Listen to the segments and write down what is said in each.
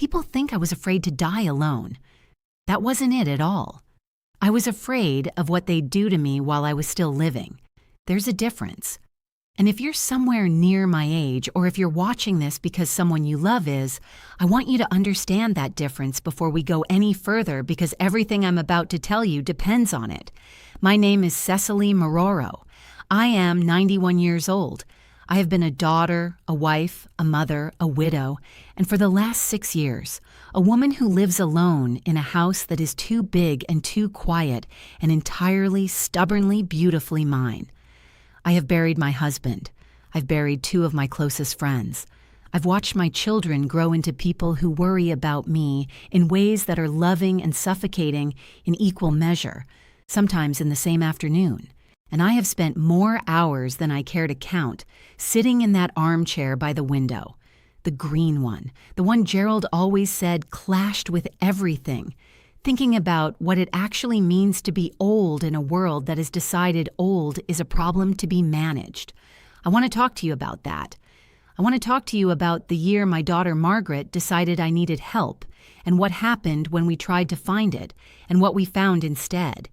People think I was afraid to die alone. That wasn't it at all. I was afraid of what they'd do to me while I was still living. There's a difference. And if you're somewhere near my age, or if you're watching this because someone you love is, I want you to understand that difference before we go any further, because everything I'm about to tell you depends on it. My name is Cecily Maroro. I am 91 years old. I have been a daughter, a wife, a mother, a widow, and for the last 6 years, a woman who lives alone in a house that is too big and too quiet and entirely, stubbornly, beautifully mine. I have buried my husband. I've buried 2 of my closest friends. I've watched my children grow into people who worry about me in ways that are loving and suffocating in equal measure, sometimes in the same afternoon. And I have spent more hours than I care to count sitting in that armchair by the window, the green one, the one Gerald always said clashed with everything, thinking about what it actually means to be old in a world that has decided old is a problem to be managed. I want to talk to you about that. I want to talk to you about the year my daughter Margaret decided I needed help, and what happened when we tried to find it, and what we found instead.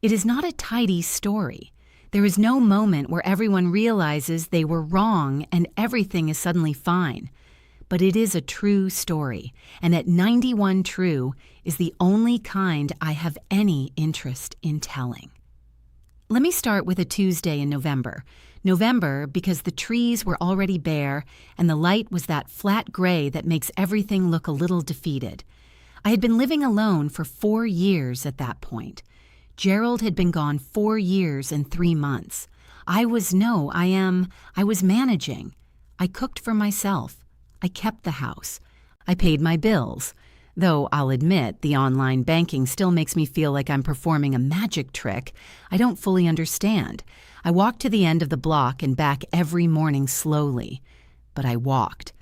It is not a tidy story. There is no moment where everyone realizes they were wrong and everything is suddenly fine. But it is a true story, and at 91 true is the only kind I have any interest in telling. Let me start with a Tuesday in November. November because the trees were already bare and the light was that flat gray that makes everything look a little defeated. I had been living alone for 4 years at that point. Gerald had been gone 4 years and 3 months. I was managing. I cooked for myself. I kept the house. I paid my bills. Though I'll admit the online banking still makes me feel like I'm performing a magic trick I don't fully understand. I walked to the end of the block and back every morning slowly. But I walked.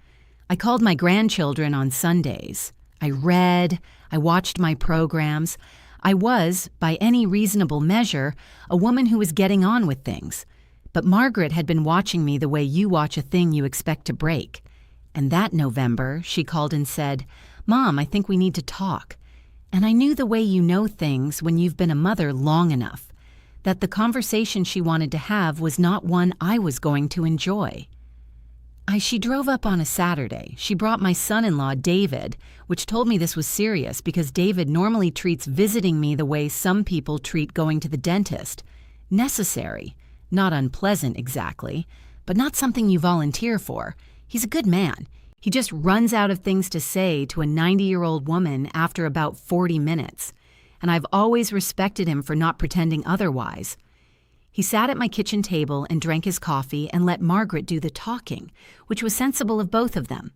I called my grandchildren on Sundays. I read. I watched my programs. I was, by any reasonable measure, a woman who was getting on with things. But Margaret had been watching me the way you watch a thing you expect to break. And that November, she called and said, "Mom, I think we need to talk." And I knew the way you know things when you've been a mother long enough, that the conversation she wanted to have was not one I was going to enjoy. She drove up on a Saturday. She brought my son-in-law, David, which told me this was serious because David normally treats visiting me the way some people treat going to the dentist. Necessary, not unpleasant exactly, but not something you volunteer for. He's a good man. He just runs out of things to say to a 90-year-old woman after about 40 minutes, and I've always respected him for not pretending otherwise. He sat at my kitchen table and drank his coffee and let Margaret do the talking, which was sensible of both of them.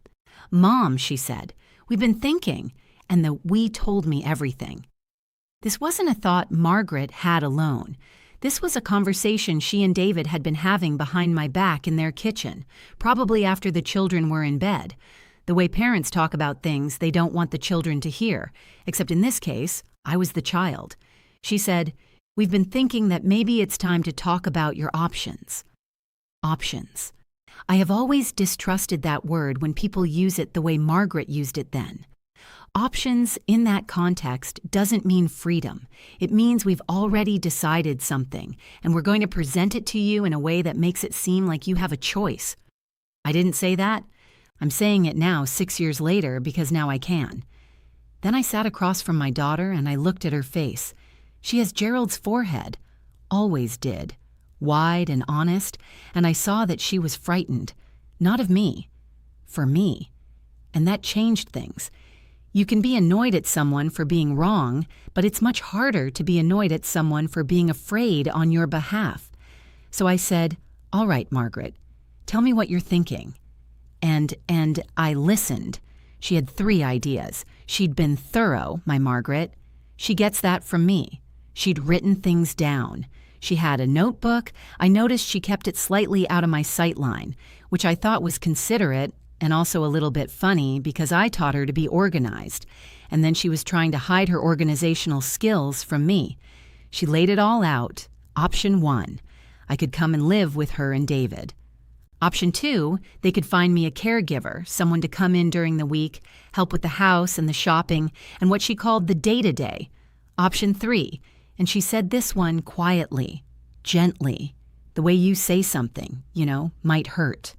"Mom," she said, "we've been thinking," and the "we" told me everything. This wasn't a thought Margaret had alone. This was a conversation she and David had been having behind my back in their kitchen, probably after the children were in bed. The way parents talk about things they don't want the children to hear, except in this case, I was the child. She said, "We've been thinking that maybe it's time to talk about your options." Options. I have always distrusted that word when people use it the way Margaret used it then. Options in that context doesn't mean freedom. It means we've already decided something, and we're going to present it to you in a way that makes it seem like you have a choice. I didn't say that. I'm saying it now 6 years later because now I can. Then I sat across from my daughter and I looked at her face. She has Gerald's forehead. Always did. Wide and honest, and I saw that she was frightened. Not of me. For me. And that changed things. You can be annoyed at someone for being wrong, but it's much harder to be annoyed at someone for being afraid on your behalf. So I said, "All right, Margaret, tell me what you're thinking." And I listened. She had 3 ideas. She'd been thorough, my Margaret. She gets that from me. She'd written things down. She had a notebook. I noticed she kept it slightly out of my sight line, which I thought was considerate and also a little bit funny because I taught her to be organized, and then she was trying to hide her organizational skills from me. She laid it all out. Option 1. I could come and live with her and David. Option 2, they could find me a caregiver, someone to come in during the week, help with the house and the shopping, and what she called the day-to-day. Option 3, and she said this one quietly, gently, the way you say something, might hurt.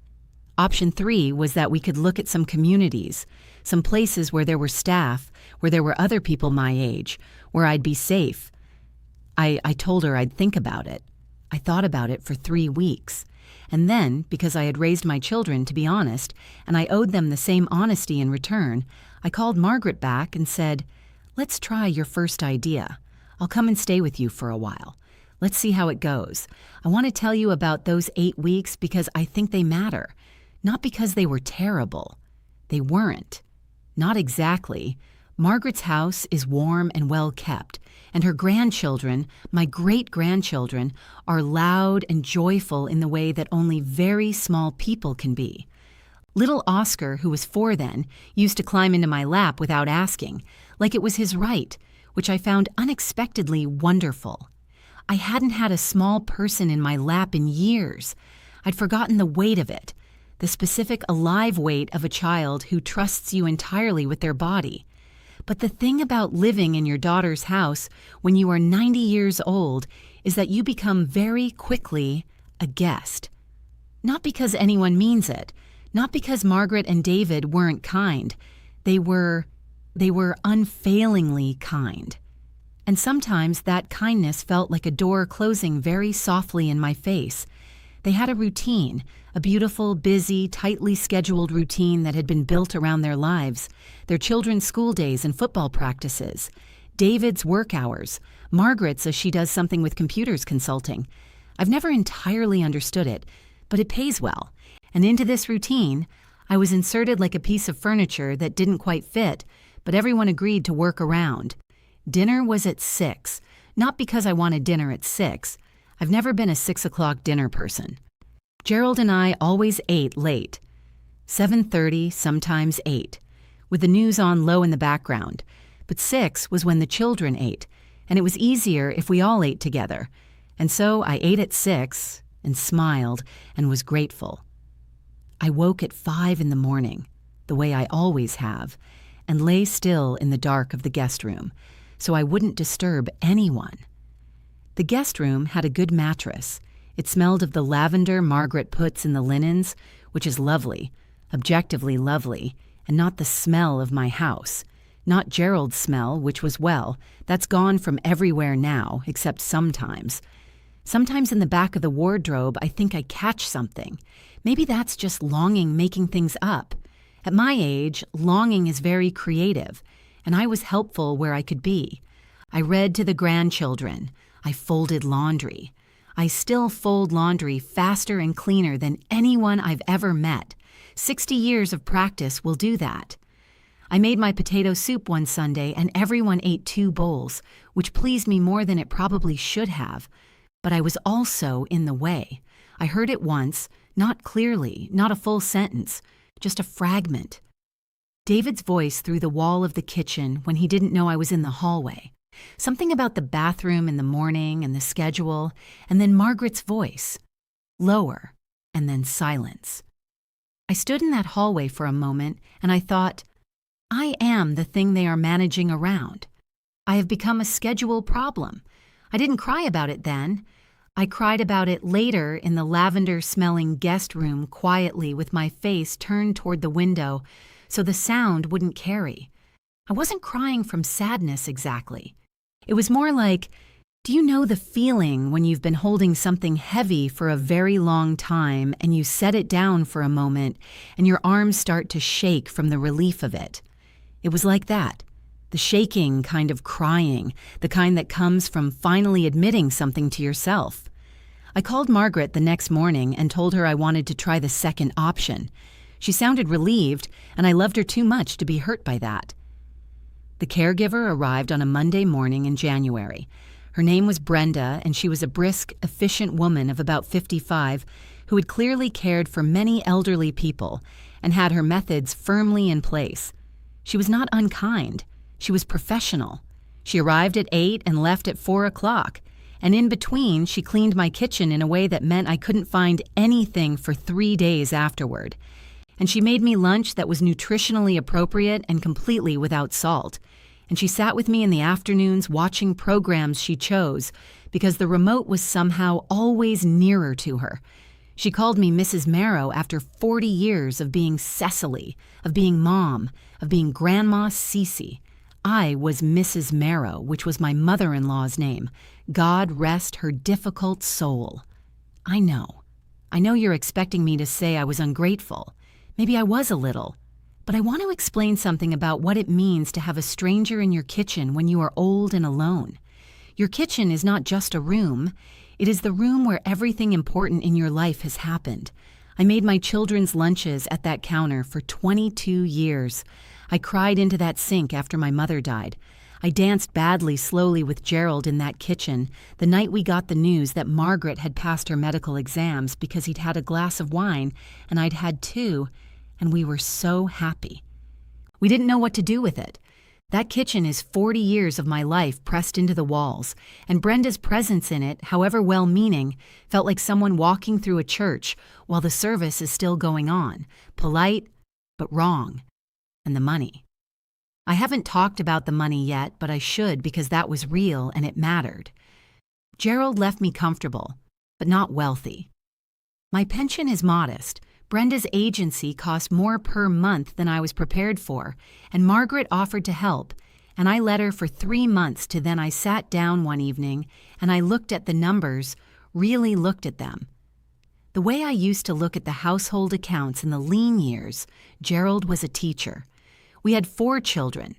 Option 3 was that we could look at some communities, some places where there were staff, where there were other people my age, where I'd be safe. I told her I'd think about it. I thought about it for 3 weeks. And then, because I had raised my children, to be honest, and I owed them the same honesty in return, I called Margaret back and said, "Let's try your first idea. I'll come and stay with you for a while. Let's see how it goes. I want to tell you about those 8 weeks because I think they matter. Not because they were terrible. They weren't. Not exactly. Margaret's house is warm and well kept, and her grandchildren, my great-grandchildren, are loud and joyful in the way that only very small people can be. Little Oscar, who was 4 then, used to climb into my lap without asking, like it was his right, which I found unexpectedly wonderful. I hadn't had a small person in my lap in years. I'd forgotten the weight of it, the specific alive weight of a child who trusts you entirely with their body. But the thing about living in your daughter's house when you are 90 years old is that you become very quickly a guest. Not because anyone means it, not because Margaret and David weren't kind. They were unfailingly kind. And sometimes that kindness felt like a door closing very softly in my face. They had a routine, a beautiful, busy, tightly scheduled routine that had been built around their lives, their children's school days and football practices, David's work hours, Margaret's as she does something with computers consulting. I've never entirely understood it, but it pays well. And into this routine, I was inserted like a piece of furniture that didn't quite fit, but everyone agreed to work around. Dinner was at 6, not because I wanted dinner at 6. I've never been a 6 o'clock dinner person. Gerald and I always ate late, 7:30, sometimes 8, with the news on low in the background. But 6 was when the children ate, and it was easier if we all ate together. And so I ate at 6 and smiled and was grateful. I woke at 5 in the morning, the way I always have, and lay still in the dark of the guest room, so I wouldn't disturb anyone. The guest room had a good mattress. It smelled of the lavender Margaret puts in the linens, which is lovely, objectively lovely, and not the smell of my house. Not Gerald's smell, which was, well, that's gone from everywhere now, except sometimes. Sometimes in the back of the wardrobe, I think I catch something. Maybe that's just longing making things up. At my age, longing is very creative, and I was helpful where I could be. I read to the grandchildren. I folded laundry. I still fold laundry faster and cleaner than anyone I've ever met. 60 years of practice will do that. I made my potato soup one Sunday and everyone ate 2 bowls, which pleased me more than it probably should have. But I was also in the way. I heard it once, not clearly, not a full sentence, just a fragment. David's voice through the wall of the kitchen when he didn't know I was in the hallway. Something about the bathroom in the morning and the schedule, and then Margaret's voice. Lower, and then silence. I stood in that hallway for a moment, and I thought, I am the thing they are managing around. I have become a schedule problem. I didn't cry about it then. I cried about it later in the lavender-smelling guest room quietly with my face turned toward the window so the sound wouldn't carry. I wasn't crying from sadness exactly. It was more like, do you know the feeling when you've been holding something heavy for a very long time and you set it down for a moment and your arms start to shake from the relief of it? It was like that. The shaking kind of crying, the kind that comes from finally admitting something to yourself. I called Margaret the next morning and told her I wanted to try the second option. She sounded relieved, and I loved her too much to be hurt by that. The caregiver arrived on a Monday morning in January. Her name was Brenda, and she was a brisk, efficient woman of about 55 who had clearly cared for many elderly people and had her methods firmly in place. She was not unkind. She was professional. She arrived at 8 and left at 4 o'clock, And in between, she cleaned my kitchen in a way that meant I couldn't find anything for 3 days afterward. And she made me lunch that was nutritionally appropriate and completely without salt. And she sat with me in the afternoons watching programs she chose because the remote was somehow always nearer to her. She called me Mrs. Marrow after 40 years of being Cecily, of being Mom, of being Grandma Cece. I was Mrs. Marrow, which was my mother-in-law's name. God rest her difficult soul. I know you're expecting me to say I was ungrateful. Maybe I was a little. But I want to explain something about what it means to have a stranger in your kitchen when you are old and alone. Your kitchen is not just a room. It is the room where everything important in your life has happened. I made my children's lunches at that counter for 22 years. I cried into that sink after my mother died. I danced badly slowly with Gerald in that kitchen the night we got the news that Margaret had passed her medical exams because he'd had a glass of wine and I'd had 2, and we were so happy. We didn't know what to do with it. That kitchen is 40 years of my life pressed into the walls, and Brenda's presence in it, however well-meaning, felt like someone walking through a church while the service is still going on, polite but wrong. And the money. I haven't talked about the money yet, but I should because that was real and it mattered. Gerald left me comfortable, but not wealthy. My pension is modest. Brenda's agency cost more per month than I was prepared for, and Margaret offered to help, and I let her for 3 months to then I sat down one evening and I looked at the numbers, really looked at them. The way I used to look at the household accounts in the lean years, Gerald was a teacher. We had 4 children.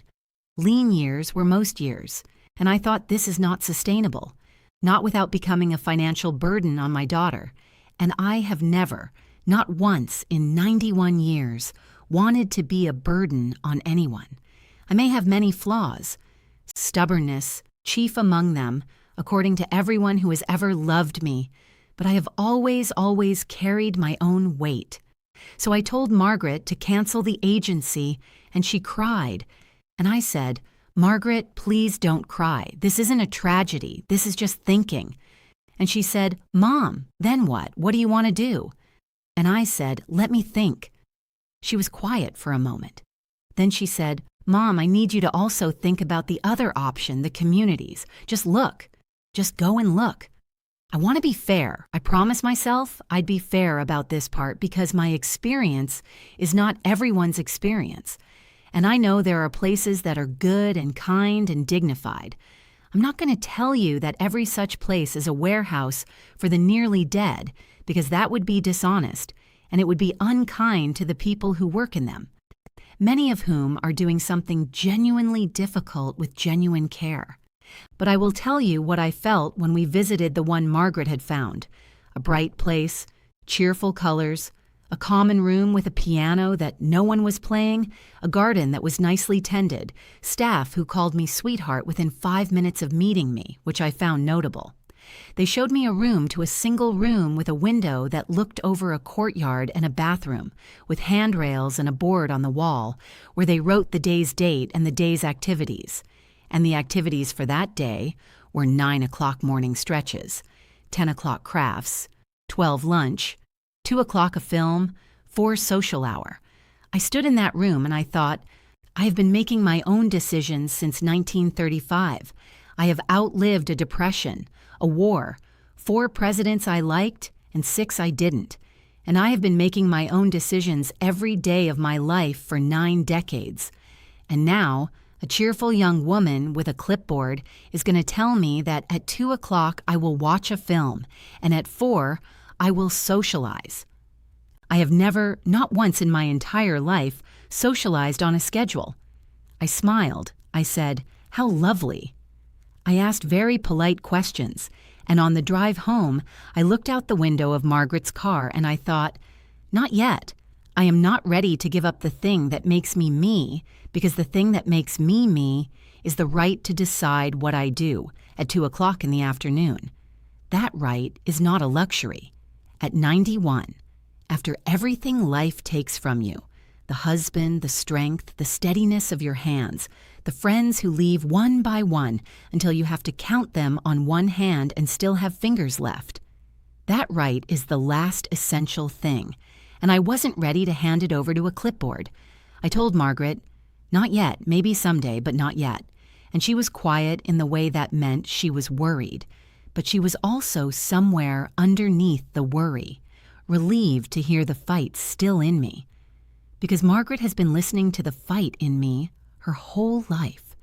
Lean years were most years, and I thought this is not sustainable, not without becoming a financial burden on my daughter, and I have never, not once in 91 years, wanted to be a burden on anyone. I may have many flaws, stubbornness, chief among them, according to everyone who has ever loved me, but I have always carried my own weight. So I told Margaret to cancel the agency, and she cried. And I said, "Margaret, please don't cry. This isn't a tragedy. This is just thinking." And she said, "Mom, then what? What do you want to do?" And I said, "Let me think." She was quiet for a moment. Then she said, "Mom, I need you to also think about the other option, the communities. Just look. Just go and look." I want to be fair. I promised myself I'd be fair about this part because my experience is not everyone's experience. And I know there are places that are good and kind and dignified. I'm not going to tell you that every such place is a warehouse for the nearly dead, because that would be dishonest, and it would be unkind to the people who work in them, many of whom are doing something genuinely difficult with genuine care. But I will tell you what I felt when we visited the one Margaret had found: a bright place, cheerful colors, a common room with a piano that no one was playing, a garden that was nicely tended, staff who called me sweetheart within 5 minutes of meeting me, which I found notable. They showed me a room to a single room with a window that looked over a courtyard and a bathroom, with handrails and a board on the wall, where they wrote the day's date and the day's activities. And the activities for that day were 9 o'clock morning stretches, 10 o'clock crafts, 12 lunch, 2 o'clock a film, 4 social hour. I stood in that room and I thought, I have been making my own decisions since 1935. I have outlived a depression, a war, 4 presidents I liked and 6 I didn't. And I have been making my own decisions every day of my life for 9 decades. And now, a cheerful young woman with a clipboard is going to tell me that at 2 o'clock I will watch a film, and at 4 I will socialize. I have never, not once in my entire life, socialized on a schedule. I smiled. I said, "How lovely." I asked very polite questions, and on the drive home, I looked out the window of Margaret's car and I thought, not yet. I am not ready to give up the thing that makes me me, because the thing that makes me me is the right to decide what I do at 2 o'clock in the afternoon. That right is not a luxury. At 91, after everything life takes from you, the husband, the strength, the steadiness of your hands, the friends who leave one by one until you have to count them on one hand and still have fingers left. That right is the last essential thing, and I wasn't ready to hand it over to a clipboard. I told Margaret, "Not yet, maybe someday, but not yet." And she was quiet in the way that meant she was worried, but she was also somewhere underneath the worry, relieved to hear the fight still in me. Because Margaret has been listening to the fight in me her whole life.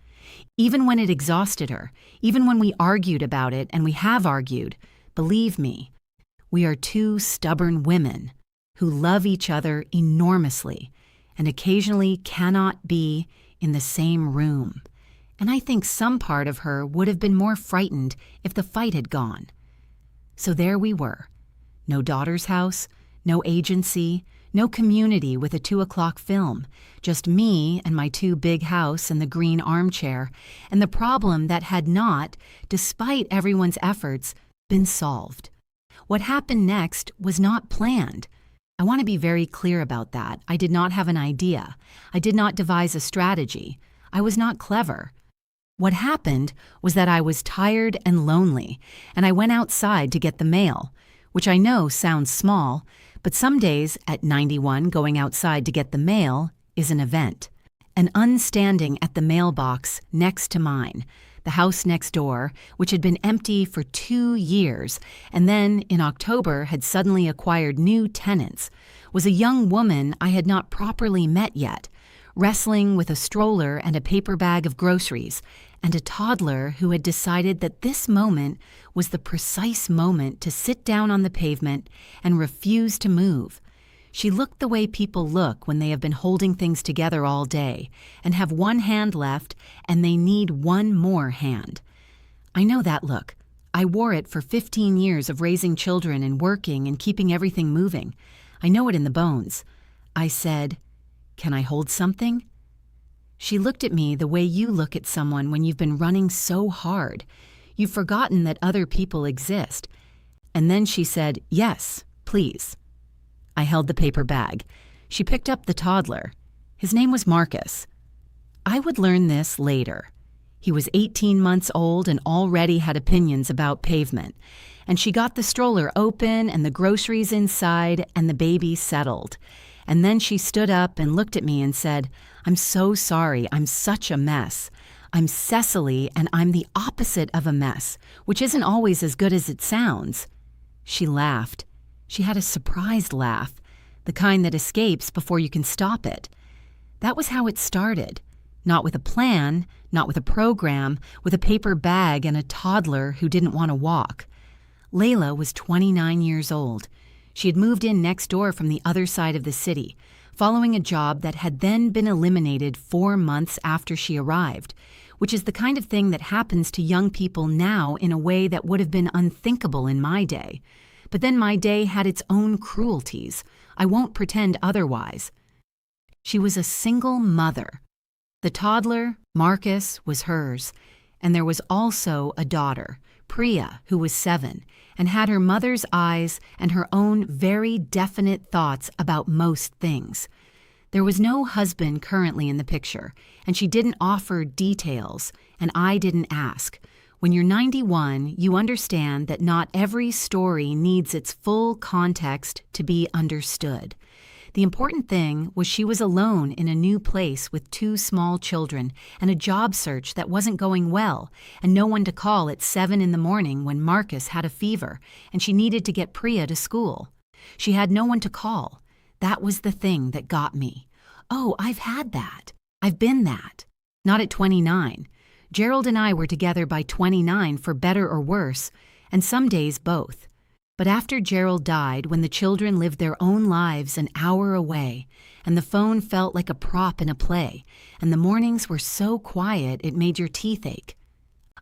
Even when it exhausted her, even when we argued about it, and we have argued, believe me, we are two stubborn women who love each other enormously and occasionally cannot be in the same room. And I think some part of her would have been more frightened if the fight had gone. So there we were. No daughter's house, no agency, no community with a 2:00 film, just me and my two big house and the green armchair, and the problem that had not, despite everyone's efforts, been solved. What happened next was not planned. I want to be very clear about that. I did not have an idea. I did not devise a strategy. I was not clever. What happened was that I was tired and lonely, and I went outside to get the mail, which I know sounds small, but some days at 91 going outside to get the mail is an event. An unstanding at the mailbox next to mine, the house next door, which had been empty for 2 years and then in October had suddenly acquired new tenants, was a young woman I had not properly met yet, wrestling with a stroller and a paper bag of groceries, and a toddler who had decided that this moment was the precise moment to sit down on the pavement and refuse to move. She looked the way people look when they have been holding things together all day and have one hand left and they need one more hand. I know that look. I wore it for 15 years of raising children and working and keeping everything moving. I know it in the bones. I said, "Can I hold something?" She looked at me the way you look at someone when you've been running so hard. You've forgotten that other people exist. And then she said, "Yes, please." I held the paper bag. She picked up the toddler. His name was Marcus. I would learn this later. He was 18 months old and already had opinions about pavement. And she got the stroller open and the groceries inside and the baby settled. And then she stood up and looked at me and said, "I'm so sorry, I'm such a mess. I'm Cecily and I'm the opposite of a mess, which isn't always as good as it sounds." She laughed. She had a surprised laugh, the kind that escapes before you can stop it. That was how it started. Not with a plan, not with a program, with a paper bag and a toddler who didn't want to walk. Layla was 29 years old. She had moved in next door from the other side of the city, following a job that had then been eliminated 4 months after she arrived, which is the kind of thing that happens to young people now in a way that would have been unthinkable in my day. But then my day had its own cruelties. I won't pretend otherwise. She was a single mother. The toddler, Marcus, was hers, and there was also a daughter, Priya, who was 7, and had her mother's eyes and her own very definite thoughts about most things. There was no husband currently in the picture, and she didn't offer details, and I didn't ask. When you're 91, you understand that not every story needs its full context to be understood. The important thing was she was alone in a new place with 2 small children and a job search that wasn't going well, and no one to call at 7 in the morning when Marcus had a fever and she needed to get Priya to school. She had no one to call. That was the thing that got me. Oh, I've had that. I've been that. Not at 29. Gerald and I were together by 29 for better or worse, and some days both. But after Gerald died, when the children lived their own lives an hour away, and the phone felt like a prop in a play, and the mornings were so quiet it made your teeth ache.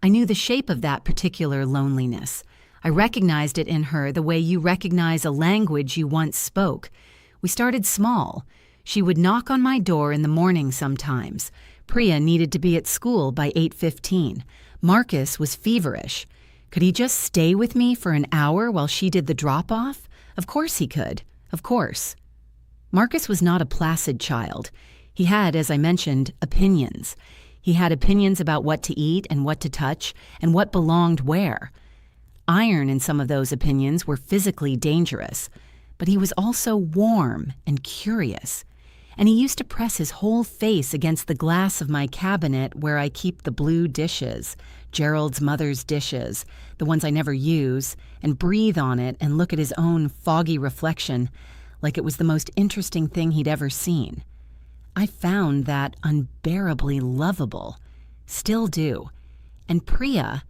I knew the shape of that particular loneliness. I recognized it in her the way you recognize a language you once spoke. We started small. She would knock on my door in the morning sometimes. Priya needed to be at school by 8:15. Marcus was feverish. Could he just stay with me for an hour while she did the drop-off? Of course he could. Of course. Marcus was not a placid child. He had, as I mentioned, opinions. He had opinions about what to eat and what to touch and what belonged where. Iron in some of those opinions were physically dangerous, but he was also warm and curious. And he used to press his whole face against the glass of my cabinet where I keep the blue dishes, Gerald's mother's dishes, the ones I never use, and breathe on it and look at his own foggy reflection like it was the most interesting thing he'd ever seen. I found that unbearably lovable. Still do. And Priya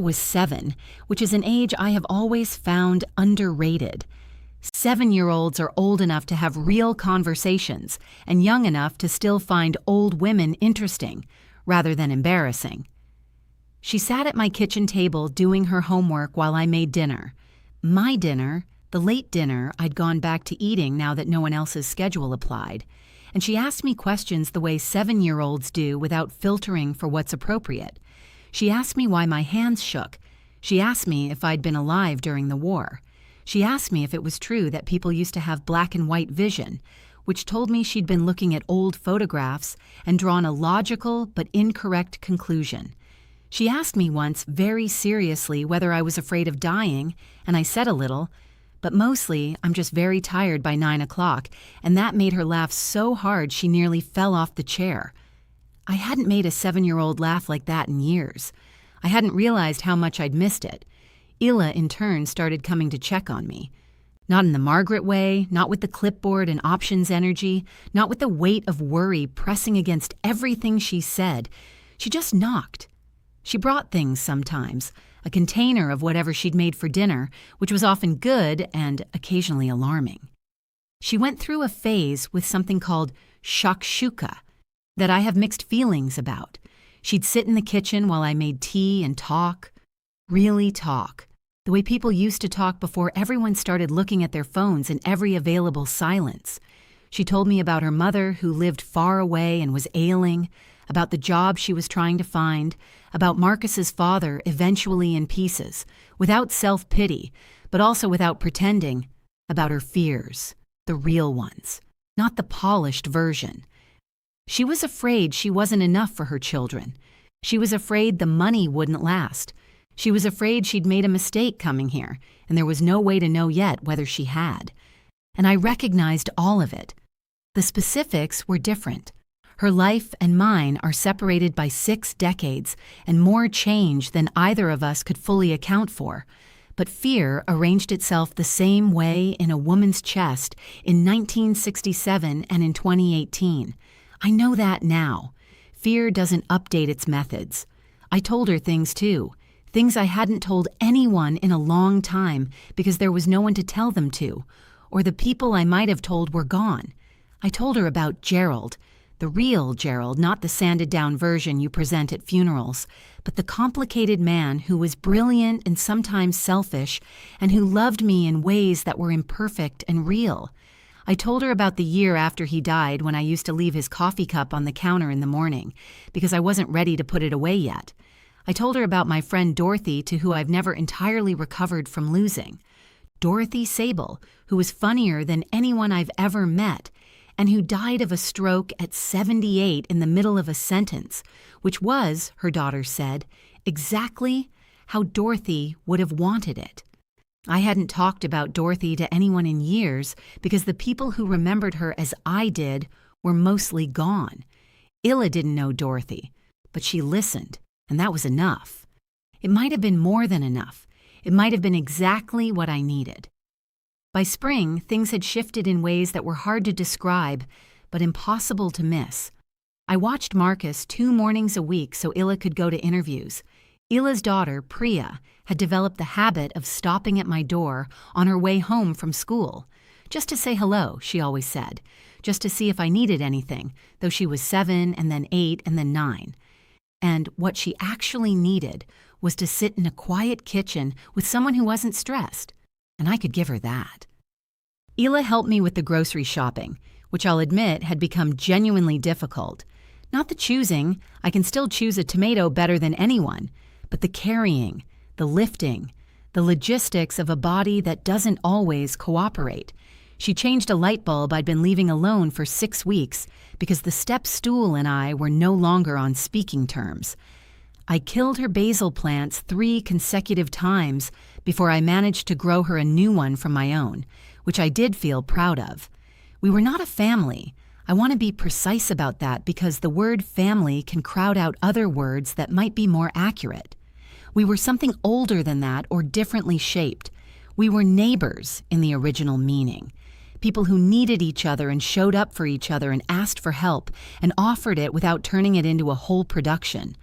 was 7, which is an age I have always found underrated. 7-year-olds are old enough to have real conversations and young enough to still find old women interesting, rather than embarrassing. She sat at my kitchen table doing her homework while I made dinner. My dinner, the late dinner I'd gone back to eating now that no one else's schedule applied. And she asked me questions the way 7-year-olds do without filtering for what's appropriate. She asked me why my hands shook. She asked me if I'd been alive during the war. She asked me if it was true that people used to have black and white vision, which told me she'd been looking at old photographs and drawn a logical but incorrect conclusion. She asked me once very seriously whether I was afraid of dying, and I said a little, but mostly I'm just very tired by 9 o'clock, and that made her laugh so hard she nearly fell off the chair. I hadn't made a 7-year-old laugh like that in years. I hadn't realized how much I'd missed it. Illa, in turn, started coming to check on me. Not in the Margaret way, not with the clipboard and options energy, not with the weight of worry pressing against everything she said. She just knocked. She brought things sometimes, a container of whatever she'd made for dinner, which was often good and occasionally alarming. She went through a phase with something called shakshuka that I have mixed feelings about. She'd sit in the kitchen while I made tea and talk, really talk, the way people used to talk before everyone started looking at their phones in every available silence. She told me about her mother who lived far away and was ailing, about the job she was trying to find, about Marcus's father eventually in pieces, without self-pity, but also without pretending, about her fears, the real ones, not the polished version. She was afraid she wasn't enough for her children. She was afraid the money wouldn't last. She was afraid she'd made a mistake coming here, and there was no way to know yet whether she had. And I recognized all of it. The specifics were different. Her life and mine are separated by 6 decades and more change than either of us could fully account for. But fear arranged itself the same way in a woman's chest in 1967 and in 2018. I know that now. Fear doesn't update its methods. I told her things too, things I hadn't told anyone in a long time because there was no one to tell them to, or the people I might have told were gone. I told her about Gerald, the real Gerald, not the sanded-down version you present at funerals, but the complicated man who was brilliant and sometimes selfish and who loved me in ways that were imperfect and real. I told her about the year after he died when I used to leave his coffee cup on the counter in the morning because I wasn't ready to put it away yet. I told her about my friend Dorothy, to who I've never entirely recovered from losing. Dorothy Sable, who was funnier than anyone I've ever met, and who died of a stroke at 78 in the middle of a sentence, which was, her daughter said, exactly how Dorothy would have wanted it. I hadn't talked about Dorothy to anyone in years because the people who remembered her as I did were mostly gone. Illa didn't know Dorothy, but she listened, and that was enough. It might have been more than enough. It might have been exactly what I needed. By spring, things had shifted in ways that were hard to describe, but impossible to miss. I watched Marcus 2 mornings a week so Illa could go to interviews. Illa's daughter, Priya, had developed the habit of stopping at my door on her way home from school. Just to say hello, she always said. Just to see if I needed anything, though she was 7 and then 8 and then 9. And what she actually needed was to sit in a quiet kitchen with someone who wasn't stressed. And I could give her that. Illa helped me with the grocery shopping, which I'll admit had become genuinely difficult. Not the choosing, I can still choose a tomato better than anyone, but the carrying, the lifting, the logistics of a body that doesn't always cooperate. She changed a light bulb I'd been leaving alone for 6 weeks because the step stool and I were no longer on speaking terms. I killed her basil plants 3 consecutive times before I managed to grow her a new one from my own, which I did feel proud of. We were not a family. I want to be precise about that because the word family can crowd out other words that might be more accurate. We were something older than that or differently shaped. We were neighbors in the original meaning. People who needed each other and showed up for each other and asked for help and offered it without turning it into a whole production.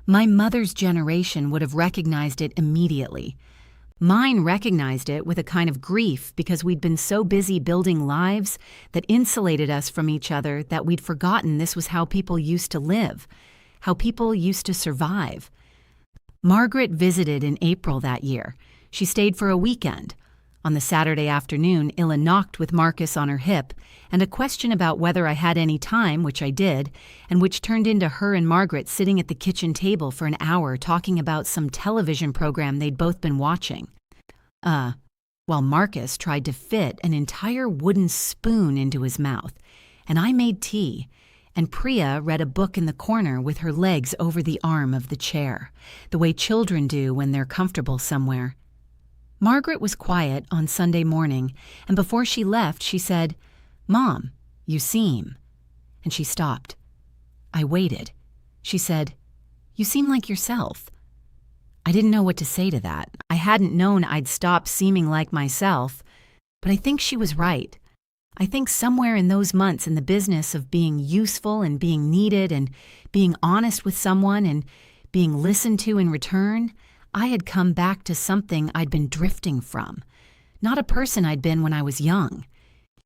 My mother's generation would have recognized it immediately. Mine recognized it with a kind of grief because we'd been so busy building lives that insulated us from each other that we'd forgotten this was how people used to live, how people used to survive. Margaret visited in April that year. She stayed for a weekend. On the Saturday afternoon, Illa knocked with Marcus on her hip, and a question about whether I had any time, which I did, and which turned into her and Margaret sitting at the kitchen table for an hour talking about some television program they'd both been watching. While Marcus tried to fit an entire wooden spoon into his mouth, and I made tea, and Priya read a book in the corner with her legs over the arm of the chair, the way children do when they're comfortable somewhere. Margaret was quiet on Sunday morning, and before she left, she said, "Mom, you seem..." And she stopped. I waited. She said, "You seem like yourself." I didn't know what to say to that. I hadn't known I'd stopped seeming like myself, but I think she was right. I think somewhere in those months in the business of being useful and being needed and being honest with someone and being listened to in return, I had come back to something I'd been drifting from, not a person I'd been when I was young.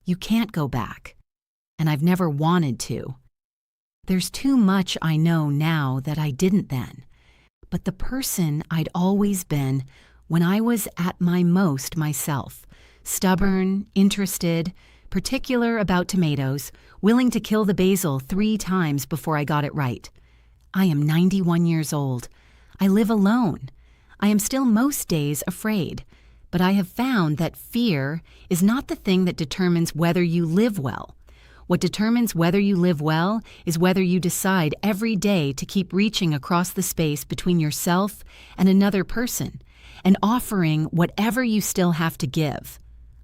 You can't go back, and I've never wanted to. There's too much I know now that I didn't then, but the person I'd always been when I was at my most myself, stubborn, interested, particular about tomatoes, willing to kill the basil 3 times before I got it right. I am 91 years old. I live alone. I am still most days afraid, but I have found that fear is not the thing that determines whether you live well. What determines whether you live well is whether you decide every day to keep reaching across the space between yourself and another person and offering whatever you still have to give.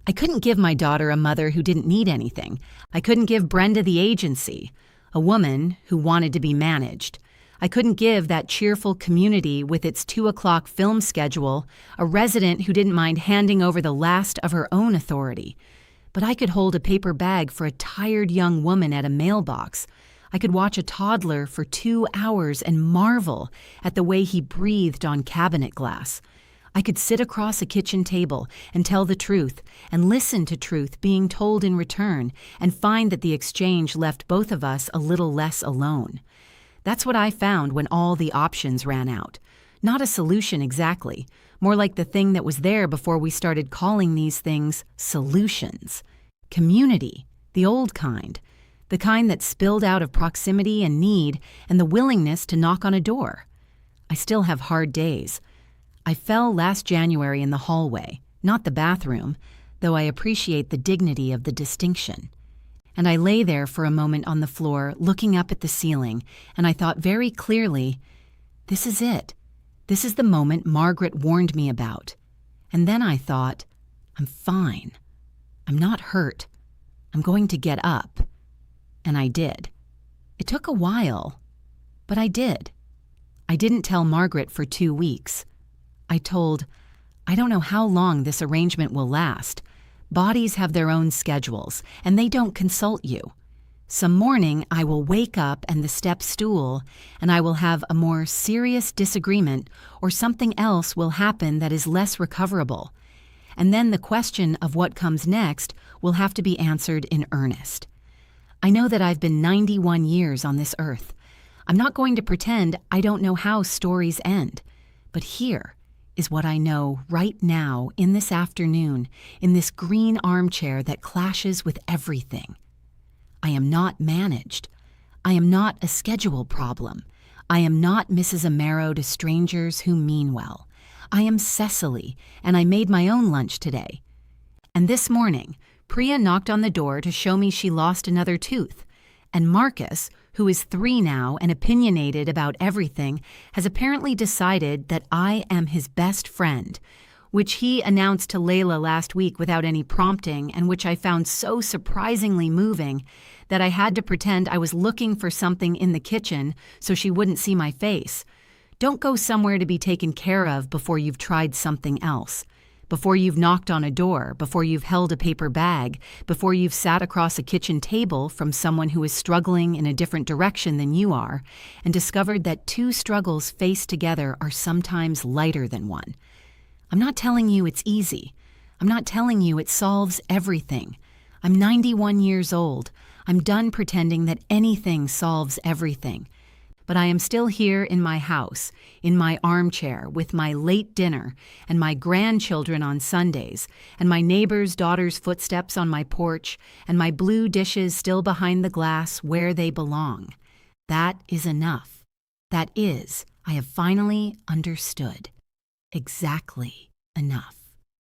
I couldn't give my daughter a mother who didn't need anything. I couldn't give Brenda the agency, a woman who wanted to be managed. I couldn't give that cheerful community with its 2:00 film schedule a resident who didn't mind handing over the last of her own authority. But I could hold a paper bag for a tired young woman at a mailbox. I could watch a toddler for 2 hours and marvel at the way he breathed on cabinet glass. I could sit across a kitchen table and tell the truth and listen to truth being told in return and find that the exchange left both of us a little less alone. That's what I found when all the options ran out. Not a solution exactly, more like the thing that was there before we started calling these things solutions. Community, the old kind, the kind that spilled out of proximity and need and the willingness to knock on a door. I still have hard days. I fell last January in the hallway, not the bathroom, though I appreciate the dignity of the distinction. And I lay there for a moment on the floor, looking up at the ceiling, and I thought very clearly, this is it. This is the moment Margaret warned me about. And then I thought, I'm fine. I'm not hurt. I'm going to get up. And I did. It took a while, but I did. I didn't tell Margaret for 2 weeks. I told, I don't know how long this arrangement will last. Bodies have their own schedules, and they don't consult you. Some morning I will wake up and the step stool, and I will have a more serious disagreement, or something else will happen that is less recoverable. And then the question of what comes next will have to be answered in earnest. I know that I've been 91 years on this earth. I'm not going to pretend I don't know how stories end. But here is what I know right now in this afternoon, in this green armchair that clashes with everything. I am not managed. I am not a schedule problem. I am not Mrs. Amaro to strangers who mean well. I am Cecily, and I made my own lunch today. And this morning, Priya knocked on the door to show me she lost another tooth, and Marcus, who is 3 now and opinionated about everything, has apparently decided that I am his best friend, which he announced to Layla last week without any prompting and which I found so surprisingly moving that I had to pretend I was looking for something in the kitchen so she wouldn't see my face. Don't go somewhere to be taken care of before you've tried something else. Before you've knocked on a door, before you've held a paper bag, before you've sat across a kitchen table from someone who is struggling in a different direction than you are, and discovered that 2 struggles faced together are sometimes lighter than one. I'm not telling you it's easy. I'm not telling you it solves everything. I'm 91 years old. I'm done pretending that anything solves everything. But I am still here in my house, in my armchair, with my late dinner, and my grandchildren on Sundays, and my neighbor's daughter's footsteps on my porch, and my blue dishes still behind the glass where they belong. That is enough. That is, I have finally understood. Exactly enough.